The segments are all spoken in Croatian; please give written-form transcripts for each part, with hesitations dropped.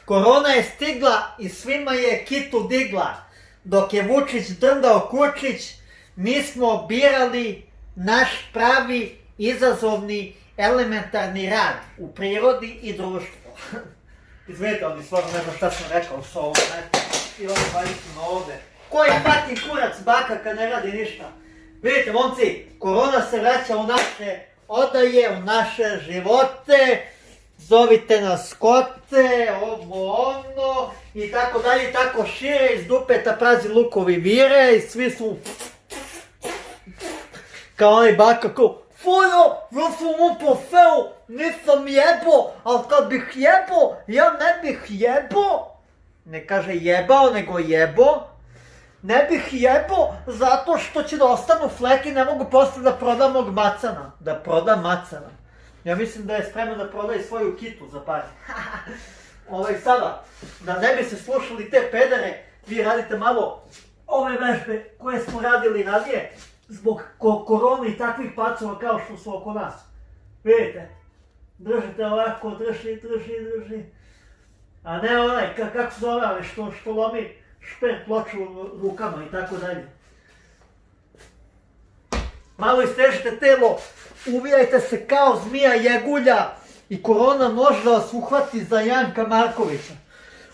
Korona je stigla i svima je kitu digla. Dok je Vučić drndao kučić, mi smo birali naš pravi, izazovni, elementarni rad u prirodi i društvu. Izvedite, ali stvarno ne znam šta sam rekao s ovom, ne? I ovo bavicima ovde. Koji pati kurac baka kad ne radi ništa? Vidite, momci, korona se vraća u naše odaje, u naše živote, zovite nas kote, ovo ono, i tako dalje, i tako šire, iz dupeta prazi lukovi vire, i svi su kao onaj baka, kao Fojo, ja sam u pofeu, nisam jebo, ali kad bih jebo, ja ne bih jebo. Ne kaže jebao, nego jebo. Ne bih jebo zato što će da ostanu fleke i ne mogu posle da prodam mog macana. Da prodam macana. Ja mislim da je spreman da proda i svoju kitu za pare. Sada, da ne bi se slušali te pedere, vi radite malo ove vežbe koje smo radili ranije zbog korone i takvih pacova kao što su oko nas. Vidite, držite ovako, drži. A ne onaj, kako se zove, ali što lomi špen ploču rukama i tako dalje. Malo istežite telo, uvijajte se kao zmija jegulja i korona može da vas uhvati za Janka Markovića.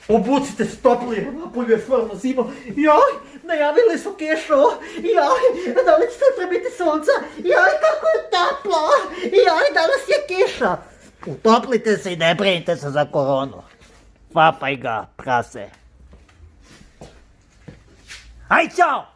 Obucite se toplije, napolju je stvarno zima. Joj, najavili su kišu. Joj, da li će sutra biti sunca? Joj, kako je toplo. Joj, danas je kiša. Utoplite se i ne brinite se za koronu. Papaj ga, prase. Aj, čao!